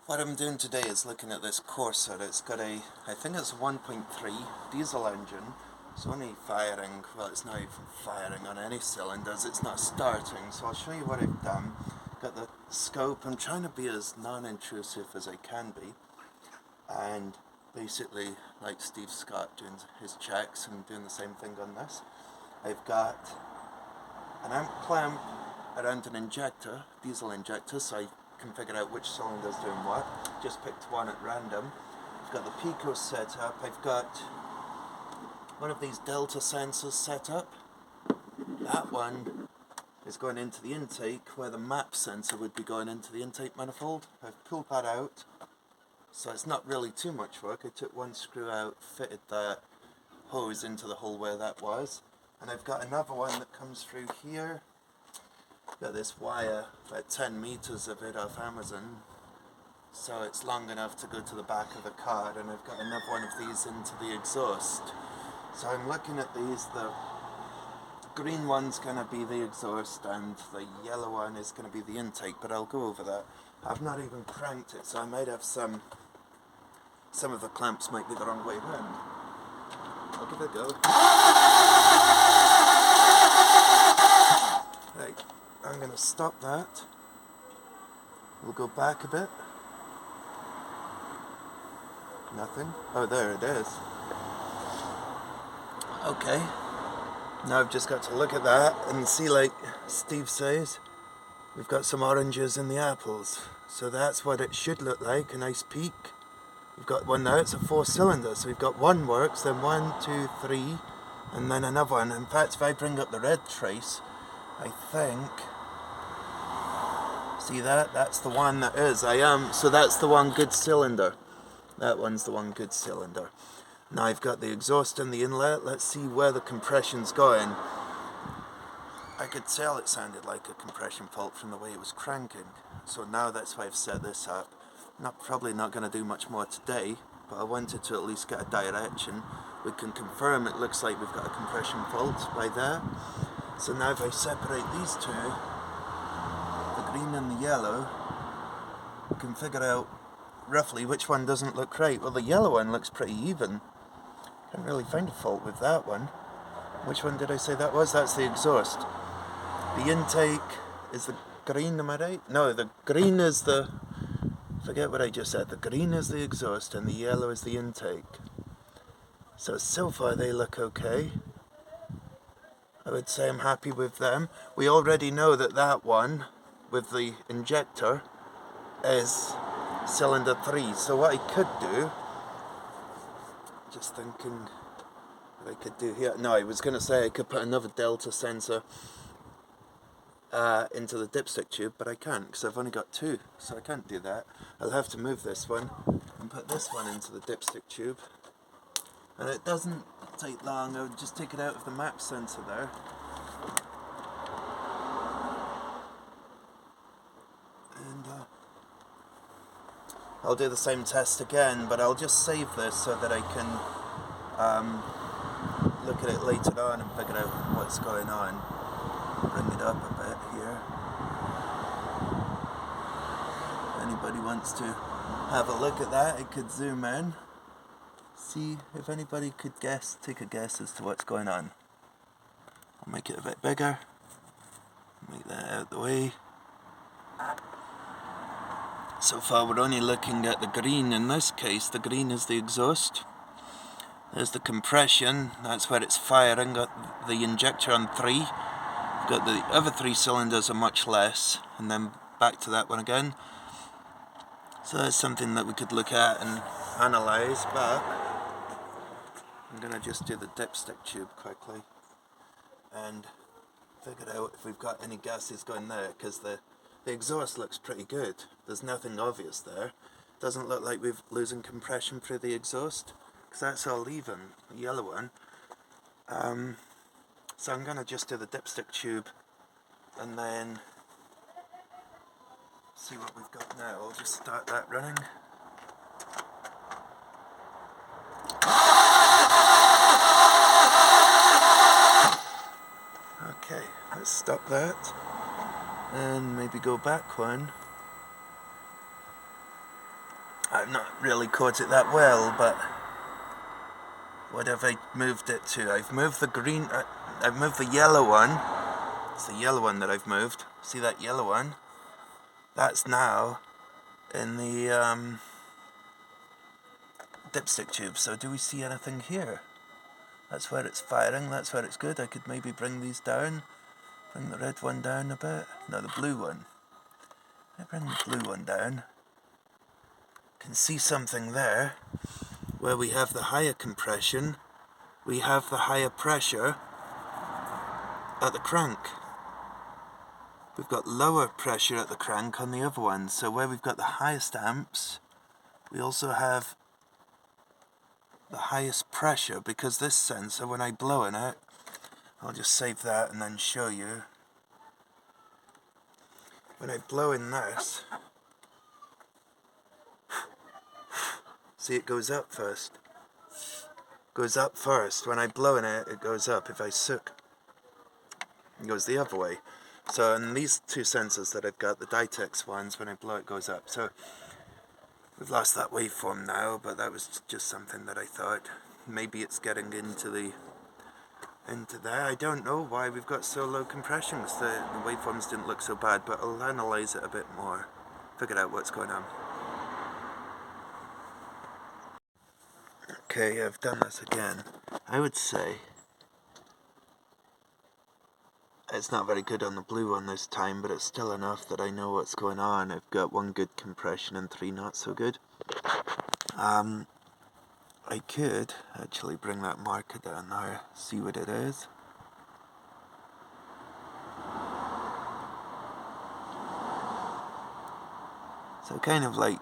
What I'm doing today is looking at this Corsa. It's got a, I think it's a 1.3 diesel engine. It's only firing, well it's not even firing on any cylinders, it's not starting. So I'll show you what I've done. Got the scope, I'm trying to be as non-intrusive as I can be. And basically, like Steve Scott doing his checks and doing the same thing on this. I've got an amp clamp around an injector, diesel injector, so I can figure out which cylinder's doing what. Just picked one at random. I've got the Pico set up. I've got one of these Delta sensors set up. That one is going into the intake where the map sensor would be going into the intake manifold. I've pulled that out, so it's not really too much work. I took one screw out, fitted that hose into the hole where that was, and I've got another one that comes through here. Got this wire, about 10 meters of it off Amazon, so it's long enough to go to the back of the car, and I've got another one of these into the exhaust. So I'm looking at these. The green one's going to be the exhaust and the yellow one is going to be the intake, but I'll go over that. I've not even cranked it, so I might have some of the clamps might be the wrong way around. I'll give it a go. Right. I'm going to stop that. We'll go back a bit. Nothing. Oh, there it is. Okay. Now I've just got to look at that and see, like Steve says, we've got some oranges in the apples. So that's what it should look like, a nice peak. We've got one now, it's a 4-cylinder. So we've got one works, then 1, 2, 3, and then another one. In fact, if I bring up the red trace, I think, see that? That's the one that is. So that's the one good cylinder. That one's the one good cylinder. Now I've got the exhaust in the inlet. Let's see where the compression's going. I could tell it sounded like a compression fault from the way it was cranking. So now that's why I've set this up. Probably not going to do much more today, but I wanted to at least get a direction. We can confirm it looks like we've got a compression fault by there. So now if I separate these two, the green and the yellow, we can figure out roughly which one doesn't look right. Well, the yellow one looks pretty even. Can't really find a fault with that one. Which one did I say that was? That's the exhaust. The intake is the green, am I right? No, the green is the, forget what I just said. The green is the exhaust and the yellow is the intake. So far they look okay. I would say I'm happy with them. We already know that that one with the injector is cylinder 3. So what I could do, just thinking what I could do here. No, I was going to say I could put another Delta sensor into the dipstick tube, but I can't because I've only got 2, so I can't do that. I'll have to move this one and put this one into the dipstick tube. And it doesn't take long. I would just take it out of the map sensor there. And I'll do the same test again, but I'll just save this so that I can look at it later on and figure out what's going on. Bring it up a bit here. If anybody wants to have a look at that, I could zoom in. See if anybody could take a guess as to what's going on. I'll make it a bit bigger. Make that out of the way. So far we're only looking at the green. In this case, the green is the exhaust. There's the compression, that's where it's firing. Got the injector on 3. Got the other 3 cylinders are much less. And then back to that one again. So that's something that we could look at and analyse, but I'm going to just do the dipstick tube quickly and figure out if we've got any gases going there, because the exhaust looks pretty good. There's nothing obvious there. Doesn't look like we're losing compression through the exhaust, because that's all even, the yellow one. So I'm going to just do the dipstick tube and then see what we've got now. I'll just start that running. Okay, let's stop that and maybe go back one. I've not really caught it that well, but what have I moved it to? I've moved the green, I've moved the yellow one. It's the yellow one that I've moved. See that yellow one? That's now in the dipstick tube. So do we see anything here? That's where it's firing, that's where it's good. I could maybe bring these down. Bring the red one down a bit. No, the blue one. I bring the blue one down. Can see something there where we have the higher compression, we have the higher pressure at the crank. We've got lower pressure at the crank on the other one, so where we've got the highest amps, we also have the highest pressure, because this sensor, when I blow in it, I'll just save that and then show you. When I blow in this, see, it goes up first. Goes up first. When I blow in it, it goes up. If I suck, it goes the other way. So, and these two sensors that I've got, the Ditex ones, when I blow it goes up. So, we've lost that waveform now, but that was just something that I thought. Maybe it's getting into there. I don't know why we've got so low compression, because the waveforms didn't look so bad, but I'll analyze it a bit more, figure out what's going on. Okay, I've done this again. I would say it's not very good on the blue one this time, but it's still enough that I know what's going on. I've got 1 good compression and 3 not so good. I could actually bring that marker down there, see what it is. So kind of like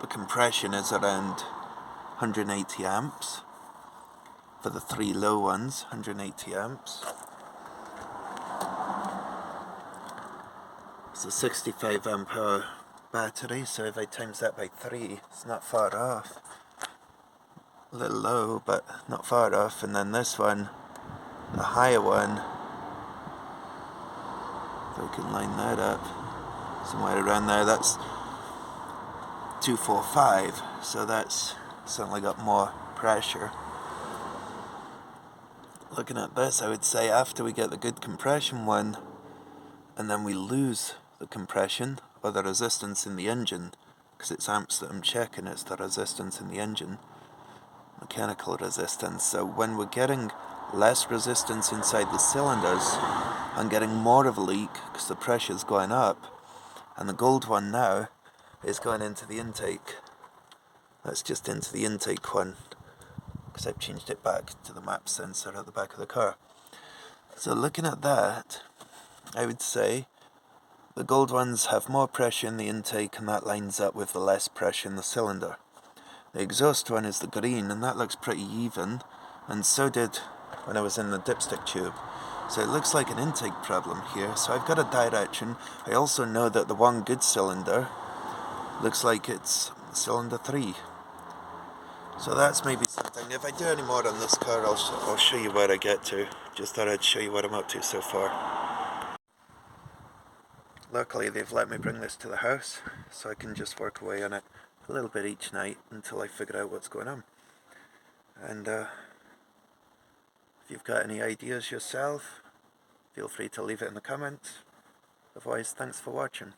the compression is around 180 amps for the 3 low ones, 180 amps. It's a 65 amp hour battery, so if I times that by 3, it's not far off. A little low, but not far off. And then this one, the higher one, if I can line that up, somewhere around there, that's 245, so that's certainly got more pressure. Looking at this, I would say after we get the good compression one, and then we lose the compression or the resistance in the engine, because it's amps that I'm checking, it's the resistance in the engine, mechanical resistance. So when we're getting less resistance inside the cylinders and getting more of a leak because the pressure's going up, and the gold one now is going into the intake. That's just into the intake one, because I've changed it back to the map sensor at the back of the car. So looking at that, I would say the gold ones have more pressure in the intake, and that lines up with the less pressure in the cylinder. The exhaust one is the green, and that looks pretty even, and so did when I was in the dipstick tube. So it looks like an intake problem here, so I've got a direction. I also know that the 1 good cylinder looks like it's cylinder 3. So that's maybe something. If I do any more on this car, I'll show you where I get to. Just thought I'd show you what I'm up to so far. Luckily they've let me bring this to the house, so I can just work away on it a little bit each night until I figure out what's going on. And if you've got any ideas yourself, feel free to leave it in the comments. Otherwise, thanks for watching.